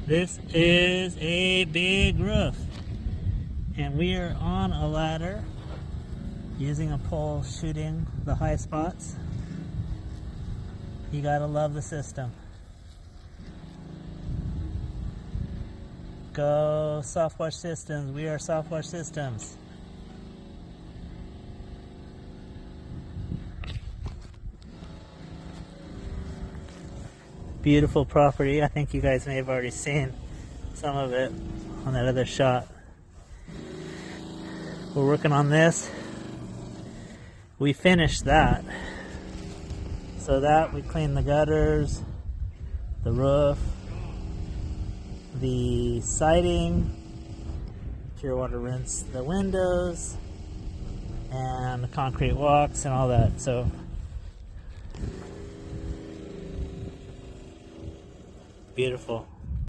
This is a big roof, and we are on a ladder using a pole shooting the high spots. You gotta love the system. Go SoftWash Systems. We are SoftWash Systems. Beautiful property. I think you guys may have already seen some of it on that other shot. We're working on this. We finished that. So that we cleaned the gutters, the roof, the siding, pure water rinse the windows, and the concrete walks and all that. So beautiful.